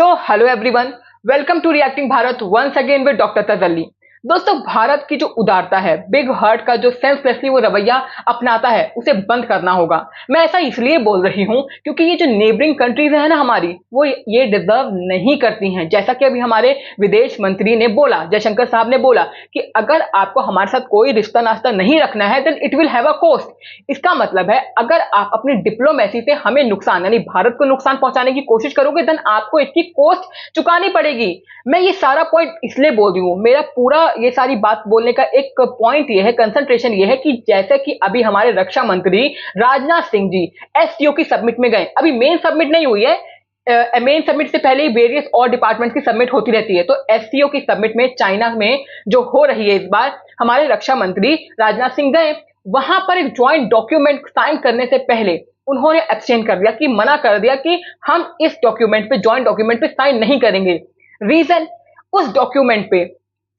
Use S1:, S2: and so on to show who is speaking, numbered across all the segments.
S1: Hello everyone, welcome to reacting Bharat once again with doctor Tajalli. दोस्तों, भारत की जो उदारता है, बिग हार्ट का जो सेंसलेसली वो रवैया अपनाता है, उसे बंद करना होगा। मैं ऐसा इसलिए बोल रही हूं क्योंकि ये जो नेबरिंग कंट्रीज है ना हमारी, वो ये डिजर्व नहीं करती हैं। जैसा कि अभी हमारे विदेश मंत्री ने बोला, जयशंकर साहब ने बोला कि अगर आपको हमारे साथ कोई रिश्ता नाश्ता नहीं रखना है then it will have a cost. इसका मतलब है अगर आप अपनी डिप्लोमेसी से हमें नुकसान यानी भारत को नुकसान पहुंचाने की कोशिश करोगे देन आपको इसकी कॉस्ट चुकानी पड़ेगी। मैं ये सारा पॉइंट इसलिए बोल रही हूं, मेरा पूरा ये सारी बात बोलने का एक पॉइंट ये है, कंसंट्रेशन ये है कि जैसे कि अभी हमारे रक्षा मंत्री राजनाथ सिंह जी एससीओ की सबमिट में गए। अभी मेन सबमिट नहीं हुई है, मेन सबमिट से पहले ही वेरियस और डिपार्टमेंट की सबमिट होती रहती है। तो एससीओ की सबमिट में चाइना में जो हो रही है, इस बार हमारे रक्षा मंत्री राजनाथ सिंह गए। वहां पर एक ज्वाइंट डॉक्यूमेंट साइन करने से पहले उन्होंने एब्सटेन कर दिया, कि मना कर दिया कि हम इस डॉक्यूमेंट पे, ज्वाइंट डॉक्यूमेंट पे साइन नहीं करेंगे। रीजन, उस डॉक्यूमेंट पे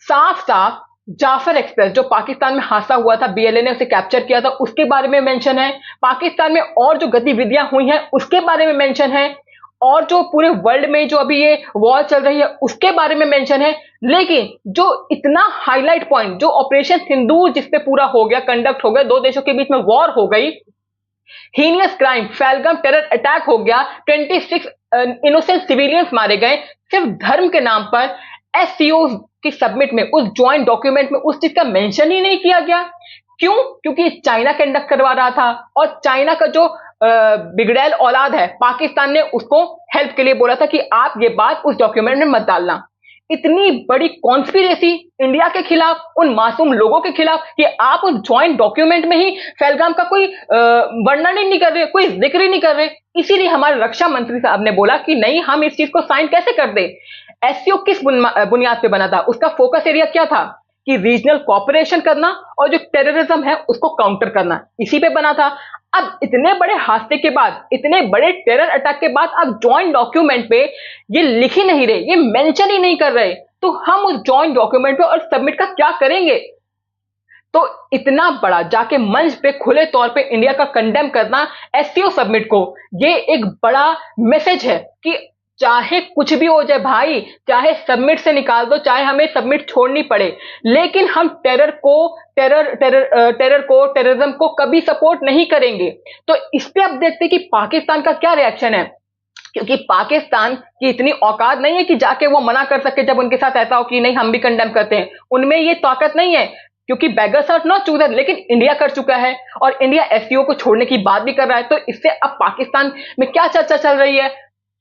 S1: साफ साफ जाफर एक्सप्रेस जो पाकिस्तान में हादसा हुआ था, बीएलए ने उसे कैप्चर किया था, उसके बारे में मेंशन है। पाकिस्तान में और जो गतिविधियां हुई हैं उसके बारे में मेंशन है, और जो पूरे वर्ल्ड में जो अभी ये वॉर चल रही है उसके बारे में मेंशन है। लेकिन जो इतना हाईलाइट पॉइंट, जो ऑपरेशन सिंदूर जिसपे पूरा हो गया, कंडक्ट हो गया, दो देशों के बीच में वॉर हो गई, heinous crime Pahalgam terror attack हो गया, 26 इनोसेंट सिविलियंस मारे गए सिर्फ धर्म के नाम पर, एससीओ की सबमिट में, उस ज्वाइंट डॉक्यूमेंट में उस चीज का मेंशन ही नहीं किया गया। क्यों? क्योंकि चाइना कंडक्ट करवा रहा था और चाइना का जो बिगड़ैल औलाद है, पाकिस्तान ने उसको हेल्प के लिए बोला था कि आप ये बात उस डॉक्यूमेंट में मत डालना। इतनी बड़ी कॉन्स्पिरेसी इंडिया के खिलाफ, उन मासूम लोगों के खिलाफ, कि आप उस ज्वाइंट डॉक्यूमेंट में ही पहलगाम का कोई वर्णन ही नहीं कर रहे, कोई जिक्र ही नहीं कर रहे। इसीलिए हमारे रक्षा मंत्री साहब ने बोला कि नहीं, हम इस चीज को साइन कैसे कर दे। एससीओ किस बुनियाद पे बना था? उसका फोकस एरिया क्या था? कि रीजनल कोऑपरेशन करना और जो टेररिज्म है उसको काउंटर करना, इसी पे बना था। अब इतने बड़े हादसे के बाद, इतने बड़े टेरर अटैक के बाद अब ज्वाइंट डॉक्यूमेंट पे ये लिख ही नहीं रहे, ये मेंशन ही नहीं कर रहे, तो हम उस ज्वाइंट डॉक्यूमेंट पे और सबमिट का क्या करेंगे? तो इतना बड़ा जाके मंच पे खुले तौर पे इंडिया का कंडेम करना एससीओ सबमिट को, ये एक बड़ा मैसेज है कि चाहे कुछ भी हो जाए भाई, चाहे सबमिट से निकाल दो, चाहे हमें सबमिट छोड़नी पड़े, लेकिन हम टेररिज्म को कभी सपोर्ट नहीं करेंगे। तो इस पे अब देखते हैं कि पाकिस्तान का क्या रिएक्शन है, क्योंकि पाकिस्तान की इतनी औकात नहीं है कि जाके वो मना कर सके जब उनके साथ ऐसा हो कि नहीं हम भी कंडेम करते हैं। उनमें ये ताकत नहीं है, क्योंकि बेगर्स आर नॉट चूजर, लेकिन इंडिया कर चुका है और इंडिया एससीओ को छोड़ने की बात भी कर रहा है। तो इससे अब पाकिस्तान में क्या चर्चा चल रही है,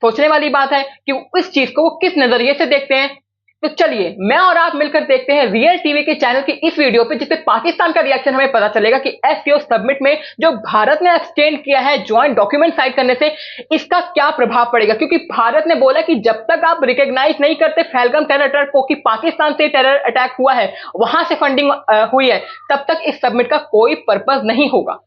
S1: सोचने वाली बात है कि इस चीज को वो किस नजरिए से देखते हैं। तो चलिए मैं और आप मिलकर देखते हैं रियल टीवी के चैनल की इस वीडियो पे, जिसपे पाकिस्तान का रिएक्शन हमें पता चलेगा कि एससीओ सबमिट में जो भारत ने एक्सटेंड किया है ज्वाइंट डॉक्यूमेंट साइन करने से, इसका क्या प्रभाव पड़ेगा। क्योंकि भारत ने बोला कि जब तक आप रिकॉग्नाइज नहीं करते पहलगाम टेरर अटैक को, कि पाकिस्तान से टेरर अटैक हुआ है, वहां से फंडिंग हुई है, तब तक इस सबमिट का कोई पर्पज नहीं होगा।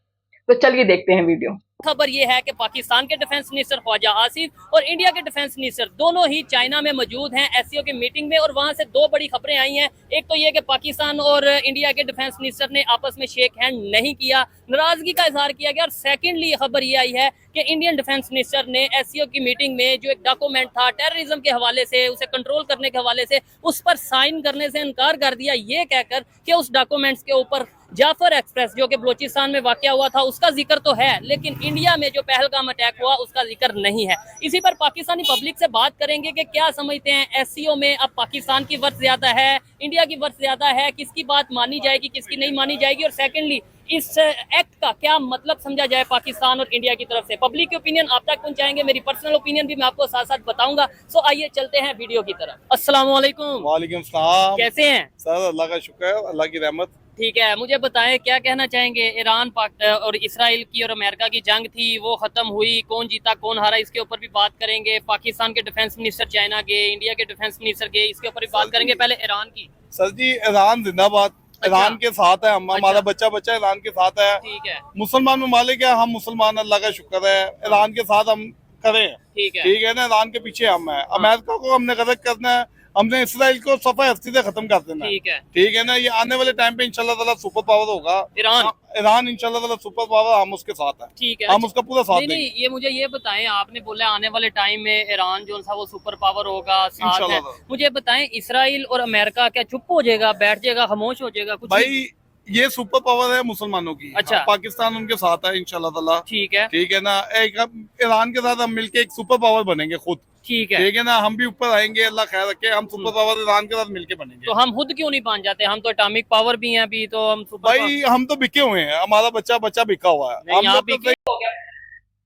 S1: तो चलिए देखते हैं वीडियो।
S2: खबर यह है कि पाकिस्तान के डिफेंस मिनिस्टर ख्वाजा आसिफ और इंडिया के डिफेंस मिनिस्टर दोनों ही चाइना में मौजूद हैं एससीओ की मीटिंग में, और वहां से दो बड़ी खबरें आई हैं। एक तो यह कि पाकिस्तान और इंडिया के डिफेंस मिनिस्टर ने आपस में शेक हैंड नहीं किया, नाराजगी का इजहार किया गया। और सेकेंडली खबर यह आई है कि इंडियन डिफेंस मिनिस्टर ने एससीओ की मीटिंग में जो एक डॉक्यूमेंट था टेररिज्म के हवाले से, उसे कंट्रोल करने के हवाले से, उस पर साइन करने से इनकार कर दिया, ये कहकर कि उस डॉक्यूमेंट्स के ऊपर जाफर एक्सप्रेस जो कि बलोचिस्तान में वाकया हुआ था उसका जिक्र तो है, लेकिन इंडिया में जो पहलगाम अटैक हुआ उसका जिक्र नहीं है। इसी पर पाकिस्तानी पब्लिक से बात करेंगे कि क्या समझते हैं एससीओ में अब पाकिस्तान की वर्थ ज्यादा है, इंडिया की वर्थ ज्यादा है, किसकी बात मानी जाएगी, किसकी नहीं मानी जाएगी, और सेकेंडली इस एक्ट का क्या मतलब समझा जाए पाकिस्तान और इंडिया की तरफ से। पब्लिक की ओपिनियन आप तक पहुंचाएंगे, मेरी पर्सनल ओपिनियन भी मैं आपको साथ साथ बताऊंगा। सो आइए चलते हैं वीडियो की तरफ। अस्सलाम वालेकुम।
S3: वालेकुम सलाम।
S2: कैसे हैं
S3: सर? अल्लाह का शुक्र है, अल्लाह की रहमत।
S2: ठीक है, मुझे बताएं क्या कहना चाहेंगे। ईरान और इसराइल की और अमेरिका की जंग थी, वो खत्म हुई, कौन जीता कौन हारा इसके ऊपर भी बात करेंगे। पाकिस्तान के डिफेंस मिनिस्टर चाइना गए, इंडिया के डिफेंस मिनिस्टर गए, इसके ऊपर भी बात करेंगे। पहले ईरान की।
S3: सर जी, ईरान जिंदाबाद। ईरान के साथ है हम, हमारा बच्चा ईरान के साथ है।
S2: ठीक है।
S3: मुसलमान ममालिक है, हम मुसलमान, अल्लाह का शुक्र है, ईरान के साथ हम खड़े हैं।
S2: ठीक है
S3: ना, ईरान के पीछे हम है। अमेरिका को हमने गलत करना है, हमने इसराइल को सफा हस्ती से खत्म कर देना। ठीक है ना, ये आने वाले टाइम पे इंशाल्लाह ताला सुपर पावर होगा ईरान इंशाल्लाह ताला सुपर पावर, हम उसके साथ हैं।
S2: ठीक है,
S3: हम उसका पूरा साथ देंगे।
S2: नहीं, ये मुझे ये बताएं, आपने बोला आने वाले टाइम में ईरान जो सा वो सुपर पावर होगा, साथ है। मुझे बताएं, इसराइल और अमेरिका क्या चुप हो जाएगा, बैठ जाएगा, खामोश हो जाएगा? कुछ
S3: भाई ये सुपर पावर है मुसलमानों की।
S2: अच्छा,
S3: पाकिस्तान उनके साथ है इंशाल्लाह ताला।
S2: ठीक है,
S3: ठीक है ना, एक ईरान के साथ हम मिलके एक सुपर पावर बनेंगे खुद। ठीक है ना, हम भी ऊपर आएंगे, अल्लाह खैर रखे, हम सुपर पावर ईरान के साथ मिलके बनेंगे।
S2: तो हम खुद क्यों नहीं बन जाते? हम तो एटॉमिक पावर भी हैं अभी, तो हम सुपर
S3: भाई हम तो बिके हुए हैं, हमारा बच्चा बिका हुआ है। हम लोग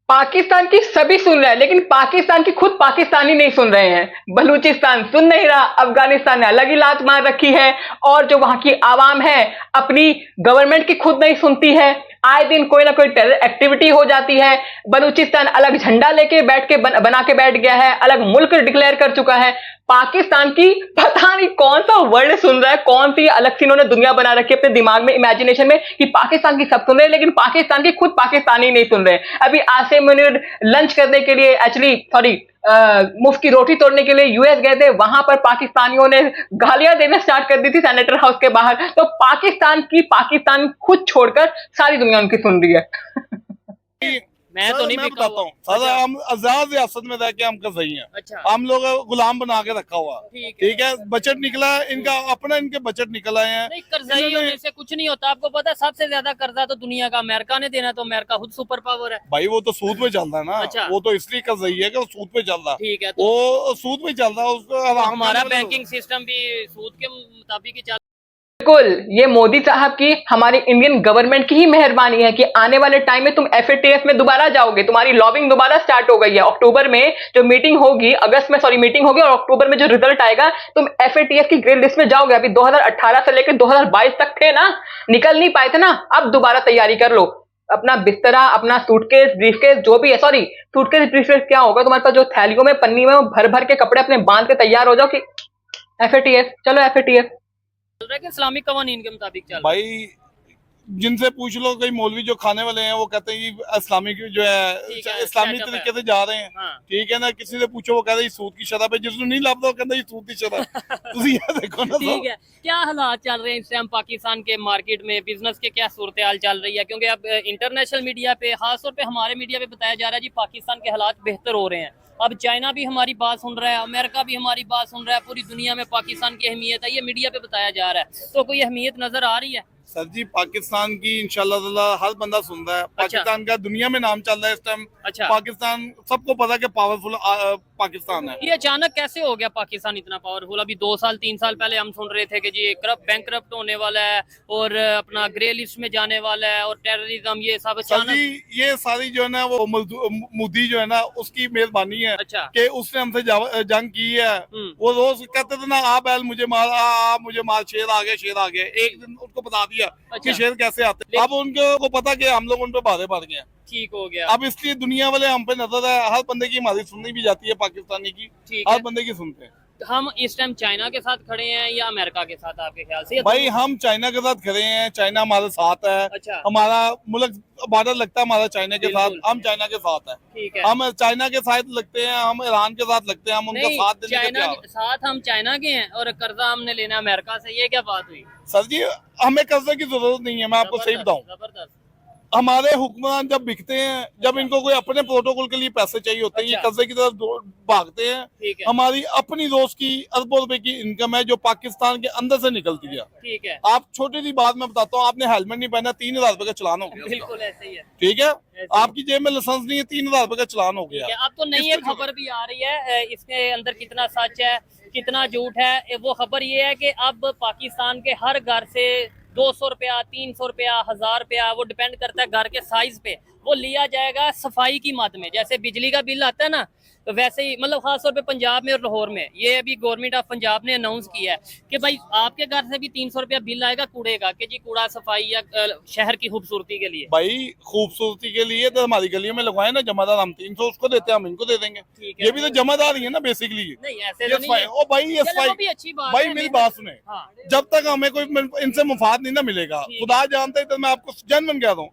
S1: पाकिस्तान की सभी सुन रहे हैं, लेकिन पाकिस्तान की खुद पाकिस्तानी नहीं सुन रहे हैं। बलूचिस्तान सुन नहीं रहा, अफगानिस्तान ने अलग ही लात मार रखी है, और जो वहां की आवाम है अपनी गवर्नमेंट की खुद नहीं सुनती है। आए दिन कोई ना कोई टेरर एक्टिविटी हो जाती है। बलूचिस्तान अलग झंडा लेके बैठ के बना के बैठ गया है, अलग मुल्क डिक्लेयर कर चुका है। पाकिस्तान की पता नहीं कौन सा वर्ड सुन रहा है, कौन सी अलग सी इन्होंने दुनिया बना रखी है अपने दिमाग में, इमेजिनेशन में, कि पाकिस्तान की सब सुन रहे हैं, लेकिन पाकिस्तान की खुद पाकिस्तानी नहीं सुन रहे। अभी आसिम मुनीर लंच करने के लिए, एक्चुअली सॉरी, मुफ्त की रोटी तोड़ने के लिए यूएस गए थे। वहां पर पाकिस्तानियों ने गालियां देना स्टार्ट कर दी थी सेनेटर हाउस के बाहर। तो पाकिस्तान खुद छोड़कर सारी दुनिया उनकी सुन रही है।
S2: मैं तो नहीं
S3: बताता हूँ सर, हम आजाद रियासत में रह के हम कर सही हैं।
S2: अच्छा,
S3: हम लोग गुलाम बना के रखा हुआ। ठीक है, बजट निकला इनका अपना, इनके बजट निकल आए हैं।
S2: नहीं, कर्जाई होने से कुछ नहीं होता। आपको पता है सबसे ज्यादा कर्जा तो दुनिया का अमेरिका ने देना, तो अमेरिका खुद सुपर पावर है।
S3: भाई वो तो सूद पे चल रहा है ना।
S2: अच्छा,
S3: वो तो इसलिए कर्जाई है कि वो सूद पे चल रहा है।
S2: ठीक है,
S3: वो सूद पे चल रहा है, उसको
S2: हमारा बैंकिंग सिस्टम भी सूद के मुताबिक ही चल।
S1: बिल्कुल, ये मोदी साहब की, हमारी इंडियन गवर्नमेंट की ही मेहरबानी है कि आने वाले टाइम में तुम एफएटीएफ में दोबारा जाओगे, तुम्हारी लॉबिंग दोबारा स्टार्ट हो गई है। अक्टूबर में जो मीटिंग होगी, अगस्त में सॉरी मीटिंग होगी, और अक्टूबर में जो रिजल्ट आएगा, तुम एफएटीएफ की ग्रे लिस्ट में जाओगे। अभी 2018 से लेकर 2022 तक थे ना, निकल नहीं पाए थे ना, अब दोबारा तैयारी कर लो। अपना बिस्तरा, अपना सूटकेस, ब्रीफकेस, जो भी है, सॉरी सूटकेस ब्रीफकेस क्या होगा तुम्हारे पास, जो थैलियों में, पन्नी में भर भर के कपड़े अपने बांध के तैयार हो जाओ कि एफएटीएफ, चलो एफएटीएफ।
S2: चल रहा है कि इस्लामिक कवानीन के मुताबिक चल।
S3: भाई जिनसे पूछ लो, कई मौलवी जो खाने वाले हैं वो कहते हैं कि इस्लामिक जो है इस्लामी तरीके से जा रहे हैं। हाँ। ठीक है ना, किसी से पूछो वो कहते हैं सूद की शराब है, जिसको नहीं लाभता वो कहता है सूद की शराब। तो ये देखो ना।
S2: ठीक है, क्या हालात चल रहे हैं इस टाइम पाकिस्तान के मार्केट में, बिजनेस के क्या सूरत हाल चल रही है? क्योंकि अब इंटरनेशनल मीडिया पे, खासतौर पे हमारे मीडिया पे बताया जा रहा है जी पाकिस्तान के हालात बेहतर हो रहे हैं। अब चाइना भी हमारी बात सुन रहा है, अमेरिका भी हमारी बात सुन रहा है, पूरी दुनिया में पाकिस्तान की अहमियत है, ये मीडिया पे बताया जा रहा है। तो कोई अहमियत नजर आ रही है?
S3: सर जी, पाकिस्तान की इंशाल्लाह ताला हर बंदा सुन रहा है। पाकिस्तान का दुनिया में नाम चल रहा है इस टाइम। अच्छा, पाकिस्तान सबको पता है कि पावरफुल पाकिस्तान है।
S2: ये अचानक कैसे हो गया पाकिस्तान इतना पावरफुल? अभी 2 साल 3 साल पहले हम सुन रहे थे कि जी बैंक करप्ट होने वाला है और अपना ग्रे लिस्ट में जाने वाला है और टेररिज्म, ये सब अचानक।
S3: ये सारी जो है ना वो मोदी जो है ना उसकी मेहरबानी है। अच्छा, कि उसने हमसे जंग की है। वो रोज कहते थे ना, आप बैल मुझे मार, आप मुझे मार, शेर आ गया, शेर आ गया। एक दिन उनको बता दिया कि शेर कैसे आते हैं। अब उनको पता कि हम लोग उन पे भारे पड़ गए।
S2: ठीक हो गया।
S3: अब इसलिए दुनिया वाले हम पे नजर है, हर बंदे की हमारी सुननी भी जाती है, पाकिस्तानी की हर बंदे की सुनते हैं।
S2: हम इस टाइम चाइना के साथ खड़े हैं या अमेरिका के साथ आपके ख्याल से?
S3: भाई हम चाइना के साथ खड़े हैं, चाइना हमारे साथ है। अच्छा, हमारा मुल्क बॉर्डर लगता है हमारा चाइना के साथ, हम चाइना के साथ है। ठीक है, हम चाइना के साथ लगते हैं, हम ईरान के साथ लगते हैं, हम उनका साथ देने के
S2: साथ हम चाइना के हैं और कर्जा हमने लेना अमेरिका से, ये क्या बात हुई?
S3: सर जी, हमें कर्जे की जरूरत नहीं है, मैं आपको सही बताऊं। जबरदस्त। हमारे हुक्मरान जब बिकते हैं, जब इनको कोई अपने प्रोटोकॉल के लिए पैसे चाहिए होते हैं, ये कर्जे की तरफ भागते हैं। हमारी अपनी रोज की अरबों रुपए की इनकम है जो पाकिस्तान के अंदर से निकलती है। ठीक है, आप छोटी सी बात मैं बताता हूँ, आपने हेलमेट नहीं पहना, 3000 रुपए का चलान हो गया।
S2: बिल्कुल ऐसे ही है। ठीक
S3: है, आपकी जेब में लाइसेंस नहीं है, 3000 रुपए का चलान हो गया।
S2: अब तो नई एक खबर भी आ रही है, इसके अंदर कितना सच है कितना झूठ है, वो खबर ये है कि अब पाकिस्तान के हर घर से 200 रुपया, 300 रुपया, 1000 रुपया, वो डिपेंड करता है घर के साइज पे, वो लिया जाएगा सफाई की मद में। जैसे बिजली का बिल आता है ना, तो वैसे ही, मतलब खासतौर पे पंजाब में और लाहौर में, ये अभी गवर्नमेंट ऑफ पंजाब ने अनाउंस किया है कि भाई आपके घर से भी 300 रुपया बिल आएगा कूड़े का, कि जी कूड़ा सफाई या शहर की खूबसूरती के लिए।
S3: भाई खूबसूरती के लिए तो हमारी गलियों में लगवाए ना जमादार, हम 300 उसको देते हैं, हम इनको दे देंगे। ये भी तो जमादार ही है ना बेसिकली।
S2: नहीं ऐसे तो नहीं है।
S3: ओ भाई ये सफाई अच्छी बात भाई, मेरी बात सुने। जब तक हमें कोई इनसे मुफाद नहीं ना मिलेगा, खुदा जानता है, तो मैं आपको जन्म कह रहा हूँ,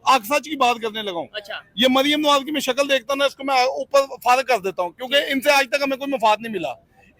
S3: आग सच की बात करने लगा हूँ। अच्छा, ये मरियम नवाज की मैं शक्ल देखता हूँ ना, इसको मैं ऊपर फारग कर देता हूँ, क्योंकि इनसे आज तक हमें कोई मुफाद नहीं मिला।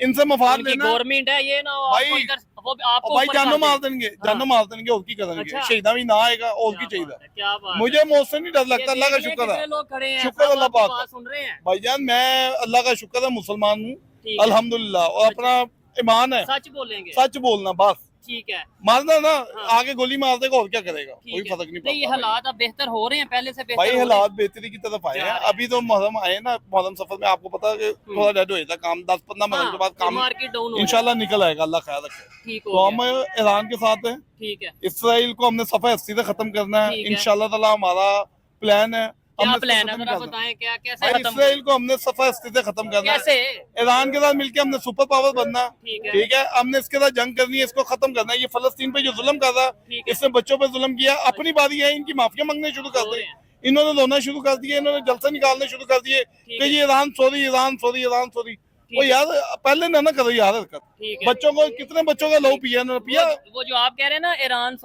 S3: इनसे मफाद
S2: उनकी
S3: लेना
S2: गवर्नमेंट है, ये ना हो
S3: भाई,
S2: आपको इधर वो आपको
S3: भाई
S2: ऊपर
S3: जानो
S2: कर दे।
S3: मार देंगे, जानो मार देंगे और की करेंगे,
S2: अच्छा।
S3: शहीदा भी ना आएगा और की
S2: क्या
S3: चाहिए।
S2: बात है, क्या बात
S3: मुझे
S2: है।
S3: मौत से नहीं डर
S2: ये
S3: लगता, अल्लाह का
S2: देखिए
S3: शुक्र
S2: कितने
S3: है,
S2: लोग खड़े हैं,
S3: शुक्र
S2: सब
S3: अल्लाह
S2: आपकी
S3: पाक
S2: बात
S3: का।
S2: सुन रहे हैं।
S3: भाईजान मैं अल्लाह का शुक्र है मुसलमान हूँ
S2: ठीक है।
S3: अल्हम्दुलिल्लाह, और अपना ईमान है,
S2: सच बोलेंगे।
S3: सच बोलना बस।
S2: ठीक है।
S3: मारना ना,
S2: हाँ।
S3: आगे गोली मार देगा और क्या करेगा, कोई
S2: ठीक है।
S3: फर्क नहीं
S2: नहीं, ये
S3: पड़ता।
S2: हालात अब बेहतर हो रहे हैं, पहले से बेहतर
S3: भाई
S2: हो रहे हैं।
S3: हालात बेहतरी की तरफ आए
S2: जा
S3: हैं,
S2: रहे हैं।
S3: अभी तो मुहर्रम आए ना, मुहर्रम सफर में आपको पता है कि थोड़ा डेड हो जाता काम, 10-15 महीने के बाद
S2: हाँ,
S3: काम
S2: मार्केट डाउन हो
S3: इंशाल्लाह निकल आएगा, अल्लाह ख्याल रखे।
S2: ठीक
S3: तो
S2: हो
S3: हम
S2: गया।
S3: ईरान के साथ हैं,
S2: ठीक है।
S3: इसराइल को हमने सफा 80 से खत्म करना है
S2: ठीक है।
S3: इंशाल्लाह ताला, हमारा प्लान है।
S2: क्या
S3: हमने इसको
S2: प्लान है,
S3: खत्म
S2: अगर आप
S3: करना
S2: बताएं क्या, कैसे
S3: भाई,
S2: खत्म
S3: इसराइल को हमने सफा 80 से खत्म करना है।
S2: कैसे?
S3: ईरान के साथ मिलकर हमने सुपर पावर बनना है,
S2: ठीक है।
S3: ठीक है, हमने इसके साथ जंग करनी है, इसको खत्म करना है। ये फलस्तीन पे जो जुल्म कर रहा
S2: ठीक
S3: है,
S2: है।
S3: इसने बच्चों पे जुल्म किया, अपनी बारी है, इनकी माफिया मांगने शुरू कर
S2: हो
S3: दी,
S2: रहे हैं।
S3: इन्होंने रोना शुरू कर दिया, इन्होंने जलसे निकालने शुरू कर दिए
S2: ठीक
S3: कि
S2: है।
S3: ये Iran sorry, Iran sorry, Iran sorry.
S2: ठीक
S3: वो
S2: है।
S3: यार पहले ना करो यार हरकत,
S2: ठीक है।
S3: बच्चों को कितने बच्चों का लहू पिया इन्होंने, पिया।
S2: वो जो आप कह रहे हैं ना, ईरान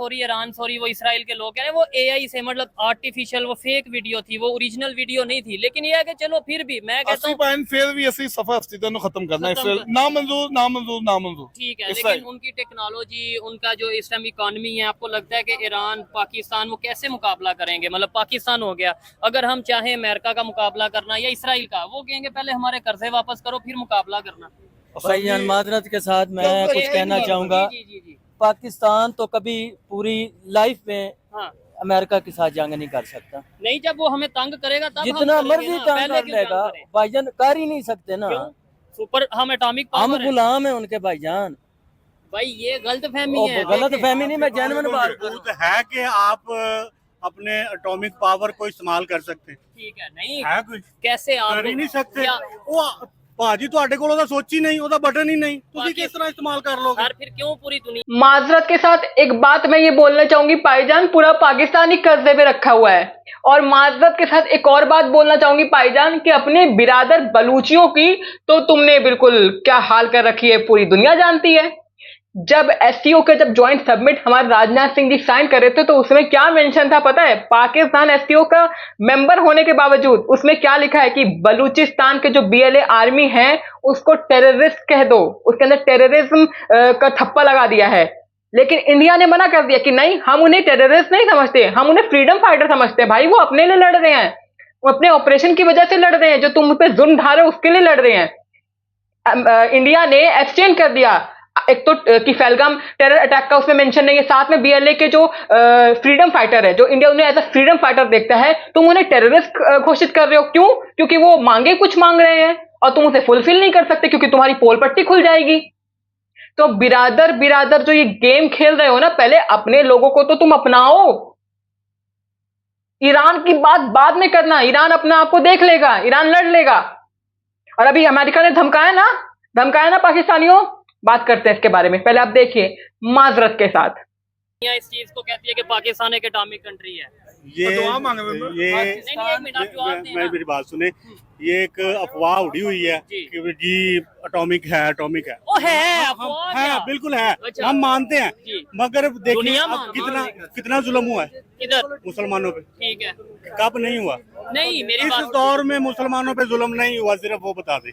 S2: सॉरी, वो इसराइल के लोग कह रहे हैं वो एआई से, मतलब आर्टिफिशियल, वो फेक वीडियो थी, वो ओरिजिनल वीडियो नहीं थी। लेकिन ये है कि चलो फिर भी मैं कहता
S3: 80
S2: हूँ
S3: पॉइंट फिर भी ऐसी सफा अस्तित्व को खत्म करना है
S2: खत्म
S3: इसराइल,
S2: कर-
S3: नामंजूर नामंजूर नामंजूर।
S2: ठीक है,
S3: इसराइल।
S2: लेकिन उनकी टेक्नोलॉजी, उनका जो इस टाइम इकोनॉमी है, आपको लगता है कि ईरान पाकिस्तान वो कैसे मुकाबला करेंगे? मतलब पाकिस्तान हो गया, अगर हम चाहें अमेरिका का मुकाबला करना या इसराइल का, वो कहेंगे पहले हमारे कर्जे वापस करो फिर मुकाबला करना।
S4: भाईजान माजरत के साथ मैं कुछ कहना चाहूँगा।
S2: जी जी जी।
S4: पाकिस्तान तो कभी पूरी लाइफ में
S2: हाँ,
S4: अमेरिका के साथ जंग नहीं कर सकता,
S2: नहीं, जब वो हमें तंग करेगा तब हम
S4: जितना
S2: करेंगे
S4: मर्जी
S2: ना,
S4: तंग
S2: पहले
S4: कर
S2: क्यों
S4: लेगा
S2: तंग करें?
S4: भाईजान, कर ही नहीं सकते ना।
S2: क्यों? सुपर हम एटॉमिक
S4: हम
S2: पावर है।
S4: गुलाम है उनके भाईजान।
S2: भाई ये गलत फहमी
S4: ओ,
S2: है।
S4: गलत
S2: देखें,
S4: फहमी नहीं, मैं जेन्युइन बात कर रहा हूँ।
S5: मजबूत है कि आप अपने एटॉमिक पावर को इस्तेमाल कर सकते हैं।
S2: ठीक है, नहीं
S5: है कोई
S2: कैसे आप
S5: कर ही नहीं सकते।
S2: क्या-
S5: ਉਹ ਭਾਜੀ ਤੁਹਾਡੇ ਕੋਲ ਉਹਦਾ ਸੋਚ ਹੀ ਨਹੀਂ, ਉਹਦਾ ਬਟਨ ਹੀ ਨਹੀਂ, ਤੁਸੀਂ ਕਿਸ ਤਰ੍ਹਾਂ ਇਸਤੇਮਾਲ ਕਰ ਲੋਗੇ?
S2: सर फिर क्यों पूरी दुनिया
S1: माजरत के साथ एक बात मैं ये बोलना चाहूंगी, भाईजान पूरा पाकिस्तान ही कर्जे पे रखा हुआ है। और माजरत के साथ एक और बात बोलना चाहूंगी भाईजान कि अपने बिरादर बलूचियों की तो तुमने बिल्कुल क्या हाल कर रखी है, पूरी दुनिया जानती है। जब एससीओ के जब ज्वाइंट सबमिट हमारे राजनाथ सिंह जी साइन कर रहे थे तो उसमें क्या मेंशन था पता है? पाकिस्तान एससीओ का मेंबर होने के बावजूद उसमें क्या लिखा है कि बलूचिस्तान के जो बीएलए आर्मी है उसको टेररिस्ट कह दो, उसके अंदर टेररिज्म का थप्पा लगा दिया है। लेकिन इंडिया ने मना कर दिया कि नहीं, हम उन्हें टेररिस्ट नहीं समझते, हम उन्हें फ्रीडम फाइटर समझते हैं। भाई वो अपने लिए लड़ रहे हैं, वो अपने ऑपरेशन की वजह से लड़ रहे हैं, जो तुम पे जुल्म ढा रहे हो उसके लिए लड़ रहे हैं। इंडिया ने एक्सचेंज कर दिया, एक तो कि पहलगाम टेरर अटैक का उसमें मेंशन नहीं है, साथ में बीएलए के जो फ्रीडम फाइटर है, जो इंडिया उन्हें एज अ फ्रीडम फाइटर देखता है, तुम उन्हें टेररिस्ट घोषित कर रहे हो। क्यों? क्योंकि वो मांगे कुछ मांग रहे हैं और तुम उसे फुलफिल नहीं कर सकते क्योंकि तुम्हारी पोल पट्टी खुल जाएगी। तो बिरादर बिरादर जो ये गेम खेल रहे हो ना, पहले अपने लोगों को तो तुम अपनाओ। ईरान की बात बाद में करना, ईरान अपना आपको देख लेगा, ईरान लड़ लेगा। और अभी अमेरिका ने धमकाया ना पाकिस्तानियों, बात करते हैं इसके बारे में। पहले आप देखिए माजरत के साथ,
S2: इस चीज को कहती है कि पाकिस्तान एक एटॉमिक कंट्री है।
S5: ये
S3: दुआ मांगे मैं।
S5: ये
S2: नहीं, एक मिनट, आप जवाब दें ना।
S5: मेरी बात सुने, ये एक अफवाह उड़ी हुई है
S2: जी।
S5: कि जी एटॉमिक है।
S2: ओ है, अफवाह
S5: है,
S2: क्या?
S5: बिल्कुल है,
S2: अच्छा।
S5: हम मानते हैं,
S2: जी।
S5: मगर देखिए
S2: दुनिया
S5: अब
S2: मान
S5: कितना
S2: रही है।
S5: कितना जुल्म हुआ है
S2: इधर
S5: मुसलमानों पे,
S2: ठीक है,
S5: कब नहीं हुआ?
S2: नहीं मेरी
S5: इस
S2: बात
S5: दौर में मुसलमानों पे जुल्म नहीं हुआ, सिर्फ वो बता दे।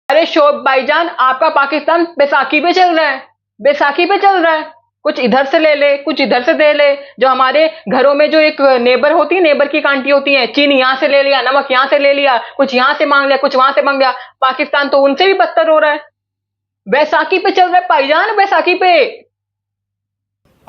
S1: अरे शोभ भाईजान, आपका पाकिस्तान बैसाखी पे चल रहा है, बैसाखी पे चल रहा है। कुछ इधर से ले ले, कुछ इधर से दे ले। जो हमारे घरों में जो एक नेबर होती है, नेबर की एक आंटी होती है, चीनी यहां से ले लिया, नमक यहां से ले लिया, कुछ यहां से मांग लिया, कुछ वहां से मांग लिया। पाकिस्तान तो उनसे भी बदतर हो रहा है, बैसाखी पे चल रहा है भाईजान, बैसाखी पे।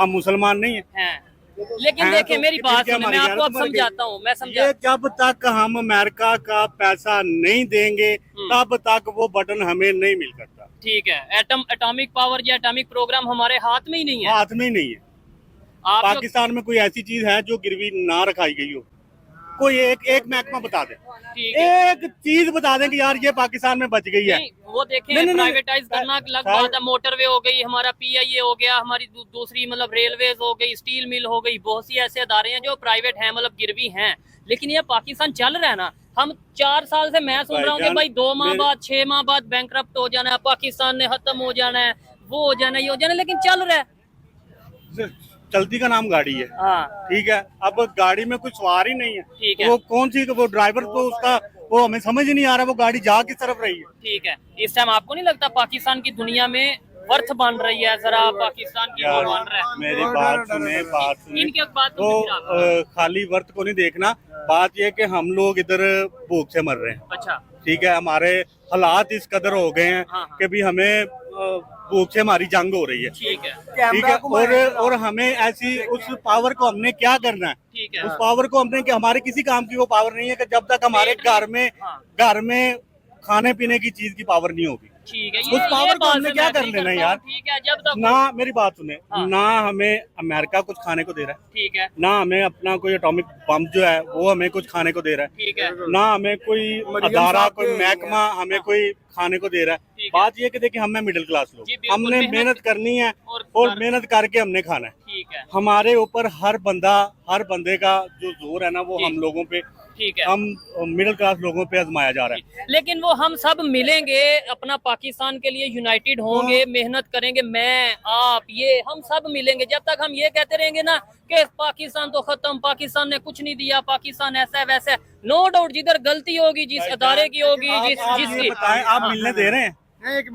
S5: हम मुसलमान नहीं है,
S2: है। लेकिन
S5: हैं
S2: देखिए
S5: तो
S2: मेरी
S5: फिर
S2: बात
S5: क्या
S2: सुने, मैं
S5: हमारी
S2: आपको अब
S5: गैरत मर गई?
S2: समझाता हूँ, मैं समझा।
S5: ये जब तक हम अमेरिका का पैसा नहीं देंगे तब तक वो बटन हमें नहीं मिल सकता।
S2: ठीक है, एटॉमिक पावर या एटॉमिक प्रोग्राम हमारे हाथ में ही नहीं है।
S5: हाथ में ही नहीं है।
S2: आप जो-
S5: पाकिस्तान में कोई ऐसी चीज है जो गिरवी ना रखाई गई हो? कोई एक महकमा बता दे,
S2: ठीक है।
S5: एक चीज बता दें कि यार ये पाकिस्तान में बच गई है।
S2: नहीं, वो देखें,
S5: नहीं, नहीं, नहीं।
S2: प्राइवेटाइज करना अलग
S5: साहब-
S2: बात है। मोटरवे हो गई, हमारा पीआईए हो गया, हमारी दूसरी मतलब रेलवेज हो गई, स्टील मिल हो गई, बहुत सी ऐसे अदारे हैं जो प्राइवेट हैं, मतलब गिरवी हैं। लेकिन ये पाकिस्तान चल रहा है ना। हम 4 साल से मैं सुन रहा हूँ कि
S5: भाईजान,
S2: भाई 2 माह
S5: मेरे-
S2: बाद 6 माह बाद बैंकरप्ट हो जाना है, पाकिस्तान ने खत्म हो जाना है, वो हो जाना है, ये हो जाना है, लेकिन चल रहा है।
S5: चलती का नाम गाड़ी है,
S2: हाँ
S5: ठीक है। अब गाड़ी में कोई सवार ही नहीं
S2: ठीक
S5: है,
S2: है।
S5: वो कौन सी, वो ड्राइवर तो उसका वो हमें समझ ही नहीं आ रहा वो गाड़ी जा किस तरफ रही है।
S2: ठीक है, इस टाइम आपको नहीं लगता पाकिस्तान की दुनिया में वर्थ बन रही है, जरा पाकिस्तान की वो बन रहा है?
S5: मेरी बात सुने
S2: इनके बाद
S5: तो खाली वर्थ को नहीं देखना, बात ये कि हम लोग इधर भूख से मर रहे हैं।
S2: अच्छा,
S5: ठीक है, हमारे हालात इस कदर हो गए हैं
S2: हाँ, हाँ।
S5: कि भी हमें भूख से हमारी जंग हो रही है।
S2: ठीक है,
S5: ठीक है, और हमें ऐसी उस पावर को हमने क्या करना है,
S2: ठीक है,
S5: उस पावर को हमने, कि हमारे किसी काम की वो पावर नहीं है कि जब तक हमारे घर में खाने पीने की चीज की पावर नहीं होगी।
S2: ठीक है,
S5: उस पावर को हमने क्या कर लेना यार।
S2: ठीक है, जब तक
S5: ना मेरी बात सुने,
S2: हाँ।
S5: ना हमें अमेरिका कुछ खाने को दे रहा है,
S2: ठीक है,
S5: ना हमें अपना कोई एटॉमिक बम जो है वो हमें कुछ खाने को दे रहा है,
S2: ठीक है,
S5: ना हमें कोई अदारा कोई महकमा हमें कोई खाने को दे रहा है।
S2: ठीक है।
S5: बात ये कि देखिए हम मिडिल क्लास
S2: जी,
S5: लोग,
S2: बिल्कुल,
S5: हमने मेहनत करनी है और मेहनत करके हमने खाना है।
S2: ठीक है,
S5: हमारे ऊपर हर बंदे का जो जोर है ना वो
S2: जी।
S5: हम लोगों पे,
S2: ठीक है।
S5: हम मिडिल क्लास लोगों पे आजमाया जा रहा है।
S2: लेकिन वो हम सब मिलेंगे अपना पाकिस्तान के लिए, यूनाइटेड होंगे, मेहनत करेंगे, मैं आप ये हम सब मिलेंगे। जब तक हम ये कहते रहेंगे ना कि पाकिस्तान तो खत्म, पाकिस्तान ने कुछ नहीं दिया, पाकिस्तान ऐसा है वैसा है, नो डाउट जिधर गलती होगी, जिस अदारे की होगी,
S5: आप
S2: जिसकी
S5: ये बताएं, आप मिलने दे रहे हैं?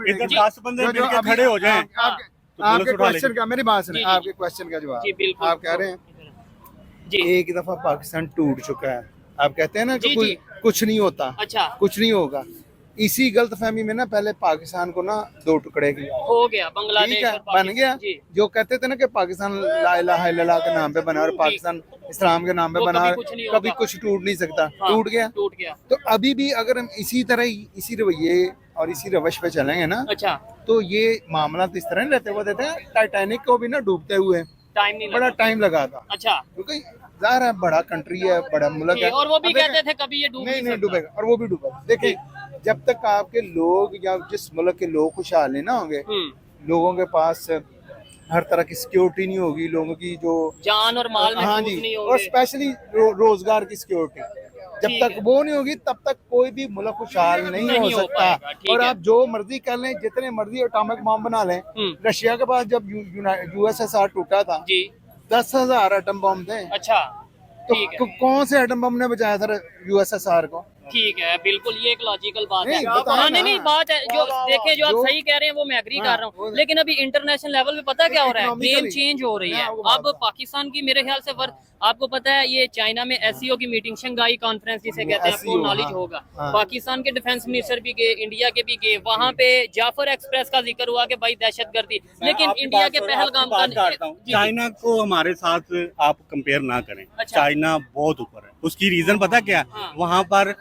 S5: इधर 10 बंदे मिलके खड़े हो जाएं।
S6: आपके क्वेश्चन का, मेरी बात सुने,
S2: जी,
S6: आपके क्वेश्चन का जवाब।
S2: जी, बिल्कुल।
S6: आप कह रहे हैं
S2: जी,
S6: एक दफा पाकिस्तान टूट चुका है, आप कहते हैं ना कि
S2: जी, जी।
S6: कुछ नहीं होता,
S2: अच्छा,
S6: कुछ नहीं होगा। इसी गलतफहमी में ना पहले पाकिस्तान को ना 2 टुकड़े किया,
S2: हो गया बांग्लादेश
S6: ठीक है,
S2: और
S6: बन
S2: पाकिस्तान।
S6: गया।
S2: जी,
S6: जो कहते थे ना कि पाकिस्तान ला इलाहा इल्लल्लाह के नाम पे बना और पाकिस्तान इस्लाम के नाम पे
S2: वो
S6: बना,
S2: कभी कुछ नहीं
S6: कभी
S2: होगा।
S6: कुछ टूट नहीं सकता,
S2: हाँ,
S6: टूट गया।
S2: टूट गया।
S6: तो अभी भी अगर हम इसी तरह ही इसी रवैये और इसी रवश पे चलेंगे ना,
S2: अच्छा,
S6: तो ये मामला तो इस तरह नहीं रहते। वो देते हैं टाइटैनिक को भी ना डूबते हुए
S2: टाइम नहीं
S6: बड़ा
S2: लगा।
S6: टाइम लगा था,
S2: अच्छा,
S6: क्योंकि जाहिर है बड़ा कंट्री है, बड़ा मुल्क
S2: ठीक
S6: है।
S2: है, और वो भी
S6: अब देखें-
S2: कहते थे कभी ये डूब
S6: नहीं
S2: सकता।
S6: डूबेगा, और वो भी डूबा। देखिए, जब तक आपके लोग या जिस मुल्क के लोग खुशहाल नहीं ना होंगे, लोगों के पास हर तरह की सिक्योरिटी नहीं होगी, लोगों की जो
S2: जान और माल में
S6: हाँ
S2: महफूज
S6: जी,
S2: नहीं
S6: और
S2: होंगे।
S6: स्पेशली रोजगार की सिक्योरिटी, जब
S2: ठीक
S6: तक
S2: है।
S6: वो नहीं होगी तब तक कोई भी मुल्क खुशहाल नहीं हो
S2: नहीं हो
S6: सकता।
S2: पाएगा, ठीक
S6: और
S2: है।
S6: आप जो मर्जी कर लें, जितने मर्जी एटॉमिक बम बना लें। रशिया के पास जब यूएसएसआर टूटा था,
S2: जी,
S6: 10,000 एटम बम थे।
S2: अच्छा,
S6: तो
S2: ठीक है,
S6: कौन से एटम बम ने बचाया था यूएसएसआर को?
S2: ठीक है, बिल्कुल ये एक लॉजिकल बात है।
S6: नहीं, बताया
S2: हाँ, नहीं
S6: ना।
S2: नहीं, बात है जो देखे, जो आप
S6: जो-
S2: सही कह रहे हैं वो मैं एग्री
S6: हाँ,
S2: कर रहा हूँ।
S6: वो-
S2: लेकिन अभी इंटरनेशनल लेवल पे पता क्या हो रहा है, गेम
S6: Economically-
S2: चेंज हो रही है।
S6: हाँ, वो बात
S2: अब
S6: है।
S2: पाकिस्तान की मेरे ख्याल से आपको पता है ये चाइना में एससीओ की मीटिंग, शंघाई कॉन्फ्रेंस जिसे कहते हैं, आपको
S6: SCO,
S2: नॉलेज
S6: हाँ,
S2: होगा।
S6: हाँ।
S2: पाकिस्तान के डिफेंस मिनिस्टर भी गए, इंडिया के भी गए, वहाँ पे जाफर एक्सप्रेस का जिक्र हुआ कि भाई दहशतगर्दी, लेकिन
S5: आपकी
S2: इंडिया
S5: बात
S2: के
S5: सुनो,
S2: पहलगाम
S5: आपकी बात काटता हूं।
S2: जी, जी।
S5: चाइना को हमारे साथ आप कंपेयर ना करें।
S2: अच्छा।
S5: चाइना बहुत ऊपर है, उसकी रीजन पता क्या
S2: हाँ।
S5: है? वहाँ पर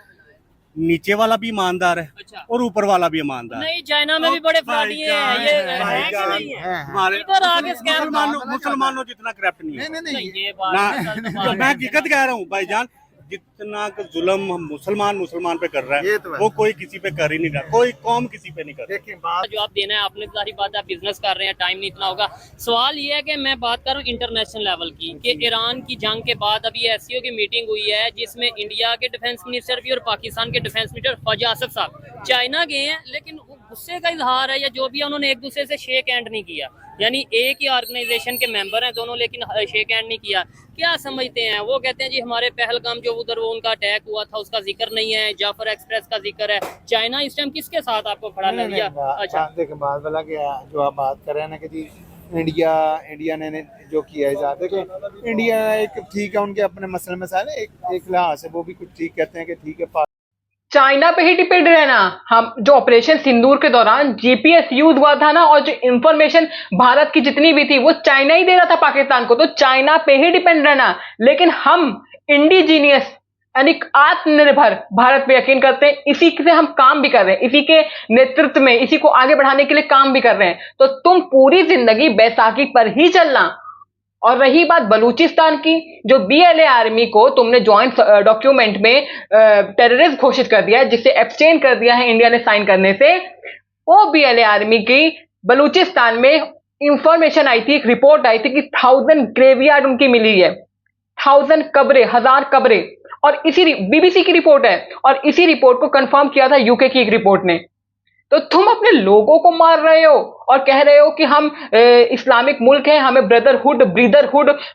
S5: नीचे वाला भी ईमानदार है
S2: अच्छा,
S5: और ऊपर वाला भी ईमानदार है।
S2: नहीं चाइना में भी बड़े फ्रॉडी हैं, ये है कि
S5: भाईजान,
S2: नहीं है?
S5: हमारे
S2: इधर आगे स्कैम
S5: मुसलमानों जितना करप्ट नहीं है।
S6: नहीं नहीं
S2: नहीं,
S6: नहीं,
S2: ये बात
S5: ना
S2: असल तो बात
S5: मैं
S2: है।
S5: हकीकत कह रहा हूँ भाईजान, जितना का जुल्म मुसलमान पे कर रहा
S6: ये
S5: है
S6: तो है।
S5: वो कोई किसी पे कर ही नहीं रहा, कोई कौम किसी पे नहीं कर रहा।
S6: देखिए बात
S2: जवाब देना है आपने, सारी बात, आप बिजनेस कर रहे हैं, टाइम नहीं इतना होगा। सवाल ये है कि मैं बात कर रहा हूँ इंटरनेशनल लेवल की, कि ईरान की जंग के बाद अभी एससीओ की मीटिंग हुई है जिसमें इंडिया के डिफेंस मिनिस्टर भी और पाकिस्तान के डिफेंस मिनिस्टर ख्वाजा आसिफ साहब चाइना गए हैं, लेकिन गुस्से का इजहार है या जो भी है, उन्होंने एक दूसरे से शेक हैंड नहीं किया। यानी एक ही ऑर्गेनाइजेशन के मेंबर हैं दोनों, लेकिन शेक हैंड नहीं किया। क्या समझते हैं? वो कहते हैं जी हमारे पहलगाम जो उधर वो उनका अटैक हुआ था उसका जिक्र नहीं है, जाफर एक्सप्रेस का जिक्र है। चाइना इस टाइम किसके साथ आपको खड़ा
S6: नहीं,
S2: लग गया?
S6: नहीं,
S2: अच्छा,
S6: देखिए बात वाला क्या, जो आप बात कर रहे हैं ना कि जी इंडिया ने जो किया है, देखिए इंडिया एक ठीक है, उनके अपने मसले मसाइल है, एक लिहाज से वो भी कुछ ठीक कहते हैं कि ठीक है
S1: चाइना पे ही डिपेंड रहना। हम जो ऑपरेशन सिंदूर के दौरान जीपीएस यूज हुआ था ना, और जो इंफॉर्मेशन भारत की जितनी भी थी वो चाइना ही दे रहा था पाकिस्तान को, तो चाइना पे ही डिपेंड रहना। लेकिन हम इंडिजीनियस यानी आत्मनिर्भर भारत पे यकीन करते हैं, इसी से हम काम भी कर रहे हैं, इसी के नेतृत्व में इसी को आगे बढ़ाने के लिए काम भी कर रहे हैं। तो तुम पूरी जिंदगी बैसाखी पर ही चलना। और रही बात बलूचिस्तान की, जो बीएलए आर्मी को तुमने ज्वाइंट डॉक्यूमेंट में टेररिस्ट घोषित कर दिया है, जिससे एब्सटेन कर दिया है इंडिया ने साइन करने से, वो बीएलए आर्मी की बलूचिस्तान में इंफॉर्मेशन आई थी, एक रिपोर्ट आई थी कि 1000 ग्रेवयार्ड उनकी मिली है, 1000 कब्रें, 1000 कब्रें। और इसी बीबीसी की रिपोर्ट है, और इसी रिपोर्ट को कंफर्म किया था यूके की एक रिपोर्ट ने। तो तुम अपने लोगों को मार रहे हो और कह रहे हो कि हम इस्लामिक मुल्क हैं, हमें ब्रदरहुड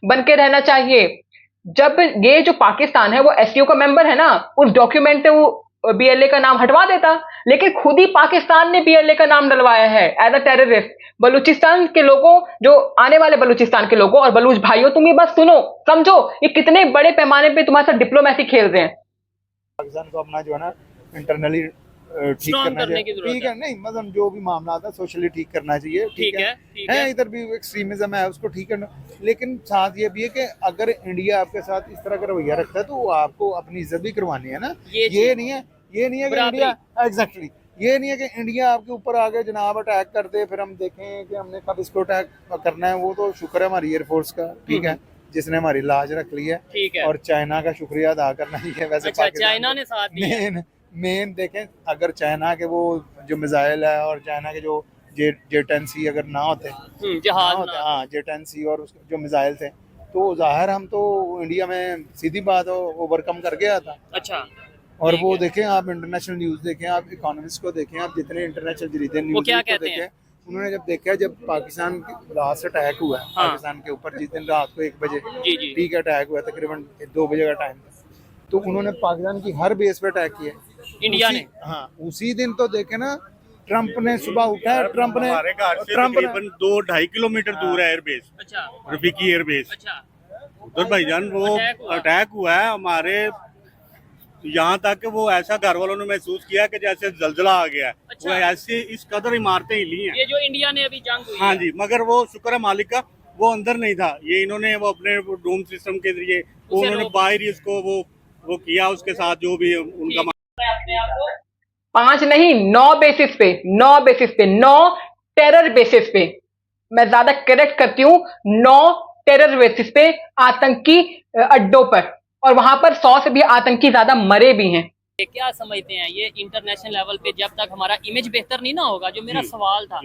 S1: बन के रहना चाहिए। जब ये जो पाकिस्तान है वो एससीओ का मेंबर है ना, उस डॉक्यूमेंट में वो बीएलए का नाम हटवा देता, लेकिन खुद ही पाकिस्तान ने बीएलए का नाम डलवाया है एज अ टेररिस्ट। बलूचिस्तान के लोगों, जो आने वाले बलूचिस्तान के लोगों और बलूच भाइयों, तुम ये बात सुनो, समझो ये कितने बड़े पैमाने पे तुम्हारे साथ डिप्लोमेसी खेल रहे हैं।
S6: पाकिस्तान को अपना जो है ना इंटरनली ठीक करना चाहिए, ठीक है, नहीं मतलब जो भी मामला आता है सोशली ठीक करना चाहिए, ठीक है, इधर भी एक्सट्रीमिज्म है उसको ठीक करना, लेकिन साथ ये भी है कि अगर इंडिया आपके साथ इस तरह का रवैया रखता है तो वो आपको अपनी इज्जत भी करवानी है ना। ये नहीं है कि इंडिया एग्जैक्टली ये नहीं है कि इंडिया आपके ऊपर आगे जनाब अटैक कर दे, फिर हम देखें कि हमने कब इसको अटैक करना है। वो तो शुक्र है हमारी एयरफोर्स का, ठीक है, जिसने हमारी लाज रख ली है, और चाइना का शुक्रिया अदा करना चाहिए। वैसे
S2: अच्छा, चाइना ने साथ दिया।
S6: मेन देखें, अगर चाइना के वो जो मिसाइल है और चाइना के जो J-10C अगर ना होते, हाँ J-10C और उसके जो मिसाइल थे, तो जाहिर हम तो इंडिया में सीधी बात ओवरकम कर गया था।
S2: अच्छा,
S6: और वो देखें आप इंटरनेशनल न्यूज़ देखें, आप इकोनॉमिस्ट को देखें, आप जितने इंटरनेशनल जरीदे न्यूज़ को देखें, उन्होंने जब देखा जब पाकिस्तान लास्ट अटैक हुआ है पाकिस्तान के ऊपर, जिस दिन रात को 1 बजे ठीक अटैक हुआ, तकरीबन 2 बजे का टाइम था, तो उन्होंने पाकिस्तान की हर बेस पे अटैक किया इंडिया ने। हाँ, उसी दिन तो देखे ना, ट्रंप ने सुबह उठा, ट्रंप ने
S5: तकरीबन 2-2.5 किलोमीटर दूर है एयरबेस, अच्छा, रफीकी एयरबेस, अच्छा, उधर भाईजान वो अटैक हुआ है हमारे यहाँ तक कि वो ऐसा घर वालों ने महसूस किया कि जैसे जलजला आ गया। अच्छा। वो ऐसे इस कदर इमारतें हिली हैं,
S2: ये जो इंडिया ने अभी जंग हुई
S5: हाँ जी, मगर वो शुक्र है मालिक का वो अंदर नहीं था, ये इन्होंने वो अपने डोम सिस्टम के जरिए उन्होंने बाहर ही इसको वो किया, उसके साथ जो भी उनका
S1: 5 नहीं 9 बेसिस पे, 9 टेरर बेसिस पे, मैं ज्यादा करेक्ट करती हूँ, 9 टेरर बेसिस पे आतंकी अड्डों पर, और वहां पर 100 से भी आतंकी ज्यादा मरे भी हैं।
S2: क्या समझते हैं ये इंटरनेशनल लेवल पे जब तक हमारा इमेज बेहतर नहीं ना होगा, जो मेरा सवाल था,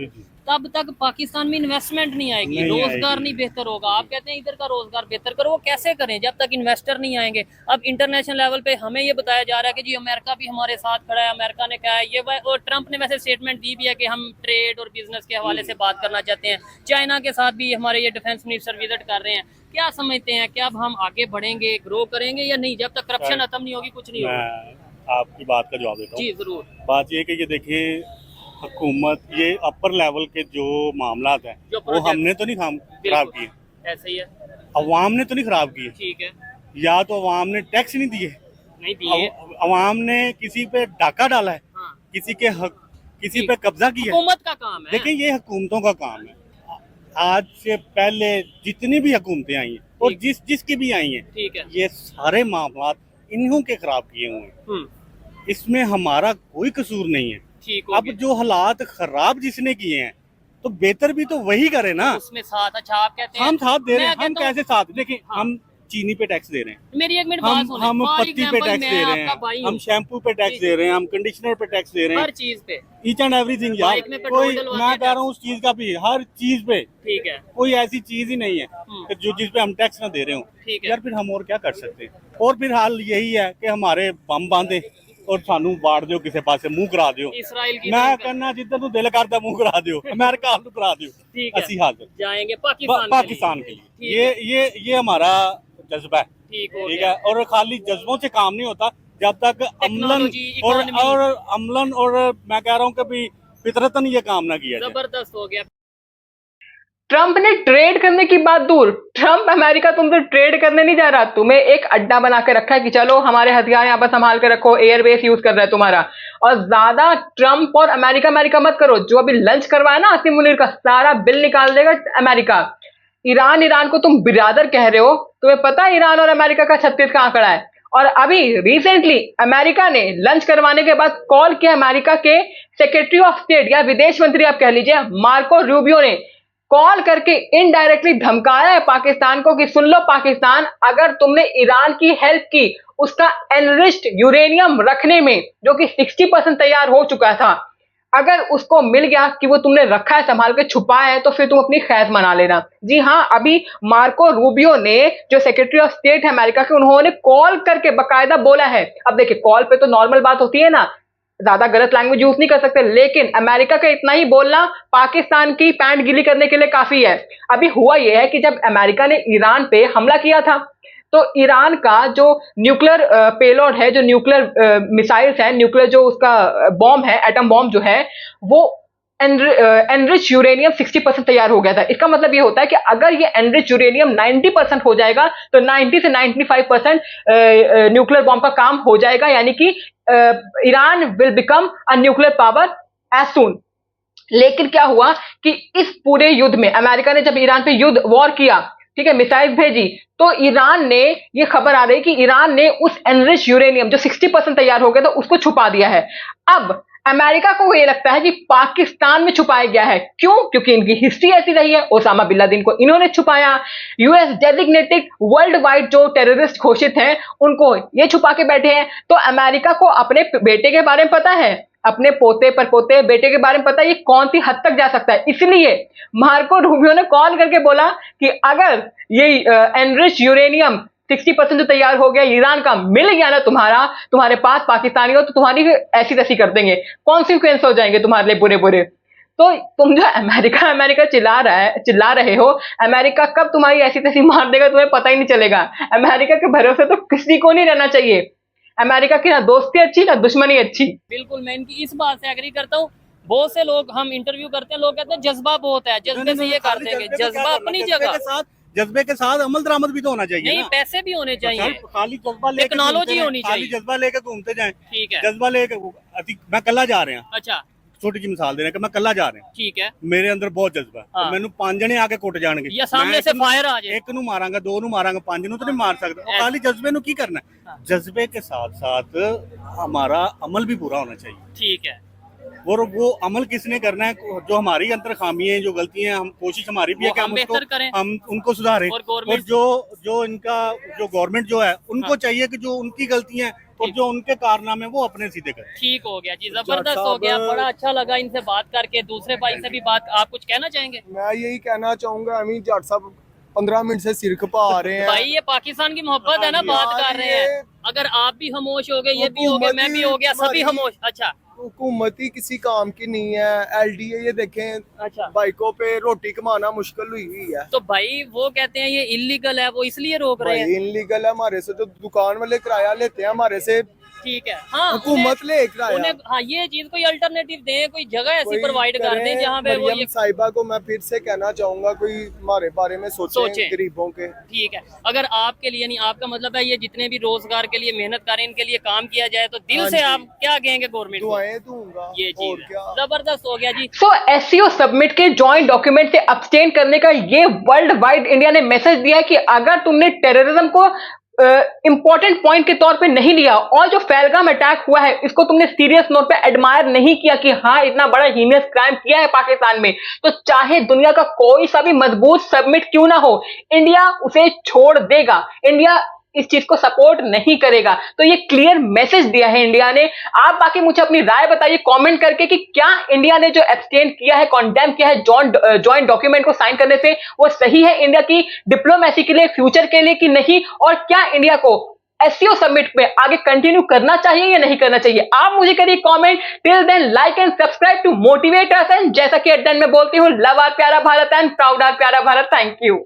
S2: तब तक पाकिस्तान में इन्वेस्टमेंट नहीं आएगी, रोजगार नहीं बेहतर होगा। आप कहते हैं इधर का रोजगार बेहतर करो, वो कैसे करें जब तक इन्वेस्टर नहीं आएंगे। अब इंटरनेशनल लेवल पे हमें ये बताया जा रहा है कि जी अमेरिका भी हमारे साथ खड़ा है, अमेरिका ने कहा है ये, और ट्रंप ने वैसे स्टेटमेंट दी भी है कि हम ट्रेड और बिजनेस के हवाले से बात करना चाहते हैं। चाइना के साथ भी हमारे ये डिफेंस मिनिस्टर विजिट कर रहे हैं। क्या समझते हैं कि अब हम आगे बढ़ेंगे, ग्रो करेंगे या नहीं? जब तक करप्शन खत्म नहीं होगी कुछ नहीं होगा।
S5: आपकी बात का जवाब देता हूँ।
S2: जी जरूर।
S5: बात ये कि ये देखिए, हुकूमत ये अपर लेवल के जो मामलात हैं वो हमने तो नहीं खराब किए,
S2: ऐसे ही है,
S5: अवाम ने तो नहीं खराब किए,
S2: ठीक है,
S5: या तो अवाम ने टैक्स नहीं दिए, अवाम ने किसी पे डाका डाला है, हाँ। किसी पे कब्जा किया,
S2: हुकूमत का काम है।
S5: देखिए ये हुकूमतों का काम है। आज से पहले जितनी भी हुकूमतें आई हैं और जिसकी भी आई हैं, ठीक है, ये सारे मामला इन्हों के खराब किए हुए हैं, इसमें हमारा कोई कसूर नहीं है। अब जो हालात खराब जिसने किए हैं तो बेहतर भी तो वही करे ना,
S2: उसमें साथ। अच्छा, आप कहते हैं
S5: हम साथ दे रहे हैं, हम कैसे साथ? देखिए हाँ। हम चीनी पे टैक्स दे रहे हैं,
S2: मेरी एक मिनट बात सुनो,
S5: हम पत्ती पे टैक्स दे रहे हैं, हम शैम्पू पे टैक्स दे रहे हैं, हम कंडीशनर पे टैक्स दे रहे हैं,
S2: हर चीज पे,
S5: ईच एंड एवरीथिंग यार। कोई मैं कह रहा हूँ उस चीज का भी, हर चीज पे, ठीक है, कोई ऐसी चीज ही नहीं है कि जो जिस पे हम टैक्स ना दे रहे हो यार। फिर हम और क्या कर सकते हैं? और फिर हाल यही है कि हमारे बम बांधे और सानू बाढ़ दो, किसी पासे मुंह करा दियो, इसराइल की मैं कहना जिधर तू दिल करता मुंह करा दियो, अमेरिका हाल करा दियो, ऐसी हालत जाएंगे पाकिस्तान के लिए। ये हमारा जज्बा है, ठीक है, और खाली जज्बों से काम नहीं होता जब तक अमलन और मैं कह रहा हूँ कभी फितरतन ये काम ना किया।
S2: जबरदस्त हो गया।
S1: ट्रंप ने ट्रेड करने की बात दूर, ट्रंप अमेरिका तुमसे ट्रेड करने नहीं जा रहा, तुम्हें एक अड्डा बना के रखा है कि चलो हमारे हथियार यहाँ पर संभाल के रखो, एयरबेस यूज कर रहा है तुम्हारा। और ज्यादा ट्रंप और अमेरिका मत करो, जो अभी लंच करवाया ना आसिम मुनीर का, सारा बिल निकाल देगा अमेरिका। ईरान को तुम बिरादर कह रहे हो, तुम्हें पता है ईरान और अमेरिका का 36 का आंकड़ा है। और अभी रिसेंटली अमेरिका ने लंच करवाने के बाद कॉल किया, अमेरिका के सेक्रेटरी ऑफ स्टेट या विदेश मंत्री आप कह लीजिए, मार्को रूबियो ने कॉल करके इनडायरेक्टली धमकाया है पाकिस्तान को कि सुन लो पाकिस्तान, अगर तुमने ईरान की हेल्प की उसका एनरिच्ड यूरेनियम रखने में, जो कि 60% तैयार हो चुका था, अगर उसको मिल गया कि वो तुमने रखा है, संभाल के छुपाया है, तो फिर तुम अपनी खैर मना लेना। जी हाँ, अभी मार्को रूबियो ने, जो सेक्रेटरी ऑफ स्टेट है अमेरिका के, उन्होंने कॉल करके बकायदा बोला है। अब देखिए, कॉल पे तो नॉर्मल बात होती है ना, ज्यादा गलत लैंग्वेज यूज नहीं कर सकते, लेकिन अमेरिका का इतना ही बोलना पाकिस्तान की पैंट गीली करने के लिए काफी है। अभी हुआ यह है कि जब अमेरिका ने ईरान पे हमला किया था, तो ईरान का जो न्यूक्लियर पेलोड है, जो न्यूक्लियर मिसाइल्स है, न्यूक्लियर जो उसका बॉम्ब है, एटम बॉम्ब जो है, वो एनरिच यूरेनियम 60% तैयार हो गया था। इसका मतलब ये होता है कि अगर ये एनरिच यूरेनियम 90% हो जाएगा तो 90 से 95% न्यूक्लियर बॉम्ब का काम हो जाएगा, यानी कि Iran will become a nuclear power as soon. लेकिन क्या हुआ कि इस पूरे युद्ध में अमेरिका ने जब ईरान पे युद्ध वॉर किया, ठीक है, मिसाइल भेजी, तो ईरान ने, ये खबर आ रही कि ईरान ने उस एनरिच यूरेनियम जो 60% तैयार हो गया था उसको छुपा दिया है। अब अमेरिका को ये लगता है कि पाकिस्तान में छुपाया गया है। क्यों? क्योंकि इनकी हिस्ट्री ऐसी रही है, ओसामा बिन लादेन को इन्होंने छुपाया, यूएस डेजिग्नेटेड वर्ल्ड वाइड जो टेररिस्ट घोषित हैं उनको ये छुपा के बैठे हैं। तो अमेरिका को अपने बेटे के बारे में पता है, अपने पोते परपोते बेटे के बारे में पता है ये कौन सी हद तक जा सकता है। इसलिए मार्को रूबियो ने कॉल करके बोला कि अगर ये एनरिच यूरेनियम 60% जो तैयार हो गया ईरान का मिल गया ना तुम्हारे पास पाकिस्तानी हो, तो तुम्हारी ऐसी तैसी कर देंगे, कॉन्सिक्वेंस हो जाएंगे तुम्हारे लिए बुरे बुरे। तो तुम जो अमेरिका चिल्ला रहे हो, अमेरिका कब तुम्हारी ऐसी तैसी मार देगा तुम्हें पता ही नहीं चलेगा। अमेरिका के भरोसे तो किसी को नहीं रहना चाहिए। अमेरिका की ना दोस्ती अच्छी ना दुश्मनी अच्छी।
S2: बिल्कुल, मैं इनकी इस बात से एग्री करता हूँ। बहुत से लोग हम इंटरव्यू करते हैं, लोग कहते हैं जज्बा बहुत है, जज्बे से ये कर देंगे। जज्बा अपनी जगह,
S5: जज्बे के साथ अमल दरामद भी तो होना चाहिए।
S2: नहीं, पैसे भी होने चाहिए,
S5: खाली जज्बा लेके
S2: टेक्नोलॉजी होनी चाहिए,
S5: खाली जज्बा लेके घूमते जाएं।
S2: ठीक है,
S5: जज्बा लेके मैं कल्ला जा रहे हैं,
S2: अच्छा
S5: छोटी जी मिसाल दे रहे हैं कि मैं कल्ला जा रहे हैं,
S2: ठीक है,
S5: मेरे अंदर बहुत जज्बा है,
S2: हाँ।
S5: मैनू 5 जने आके कुट जाणगे,
S2: या सामने से फायर आ जाए,
S5: एक नू मारांगा, 2 नू मारांगा, 5 नू तो नहीं मार सकता। खाली जज्बे नू की करना है, जज्बे के साथ साथ हमारा अमल भी पूरा होना चाहिए।
S2: ठीक है,
S5: और वो अमल किसने करना है? जो हमारी अंदर खामी है, जो गलतियां, हम कोशिश हमारी भी है कि हम उनको सुधारें। और जो इनका जो गवर्नमेंट जो है उनको चाहिए कि जो उनकी गलतियां और जो उनके कारनामे वो अपने सीधे करें।
S2: ठीक हो गया जी, जबरदस्त हो गया, बड़ा अच्छा लगा इनसे बात करके। दूसरे भाई से भी बात, आप कुछ कहना चाहेंगे?
S6: मैं यही कहना चाहूंगा, अमीन जाट साहब 15 मिनट से सिर खपा रहे हैं।
S2: भाई ये पाकिस्तान की मोहब्बत है ना, बात कर रहे हैं। अगर आप भी खामोश हो गए, ये भी हो गए, मैं भी हो गया, सभी खामोश। अच्छा,
S6: हुकूमत ही किसी काम की नहीं है। एलडीए ये देखें,
S2: अच्छा,
S6: बाइकों पे रोटी कमाना मुश्किल हुई है।
S2: तो भाई वो कहते हैं ये इलीगल है, वो इसलिए रोक रहे हैं।
S6: इलीगल है हमारे से, जो दुकान वाले किराया लेते हैं हमारे से,
S2: ठीक है, हाँ,
S6: हुकूमत ले किराया।
S2: हाँ, ये चीज कोई अल्टरनेटिव दें, कोई जगह ऐसी प्रोवाइड कर दें जहाँ पे वो ये
S6: साहिबा को मैं फिर से कहना चाहूंगा, कोई हमारे बारे में सोचे गरीबों के।
S2: ठीक है, अगर आपके लिए नहीं, आपका मतलब है ये जितने भी रोजगार के लिए मेहनत करें, इनके लिए काम किया जाए, तो दिल से आप क्या कहेंगे गवर्नमेंट को?
S6: दुआएं दूंगा,
S2: ये चीज जबरदस्त हो गया जी।
S1: सो एससीओ समिट के जॉइंट डॉक्यूमेंट से अब्सटेन करने का ये वर्ल्ड वाइड इंडिया ने मैसेज दिया कि अगर तुमने टेररिज्म को इंपॉर्टेंट पॉइंट के तौर पे नहीं लिया और जो पहलगाम अटैक हुआ है इसको तुमने सीरियस नोट पे एडमायर नहीं किया कि हाँ इतना बड़ा हीनियस क्राइम किया है पाकिस्तान में, तो चाहे दुनिया का कोई सा भी मजबूत सबमिट क्यों ना हो, इंडिया उसे छोड़ देगा, इंडिया इस चीज को सपोर्ट नहीं करेगा। तो ये क्लियर मैसेज दिया है इंडिया ने। आप बाकी मुझे अपनी राय बताइए कमेंट करके कि क्या इंडिया ने जो एब्सटेन किया है, कॉन्डेम किया है जॉइंट डॉक्यूमेंट को साइन करने से, वो सही है इंडिया की डिप्लोमेसी के लिए, फ्यूचर के लिए कि नहीं, और क्या इंडिया को एससीओ समिट में आगे कंटिन्यू करना चाहिए या नहीं करना चाहिए? आप मुझे करिए comment. Till then like and subscribe to motivate us, and जैसा कि एट द एंड में बोलती हूँ, लव आवर प्यारा भारत एंड प्राउड आवर प्यारा भारत। Thank you.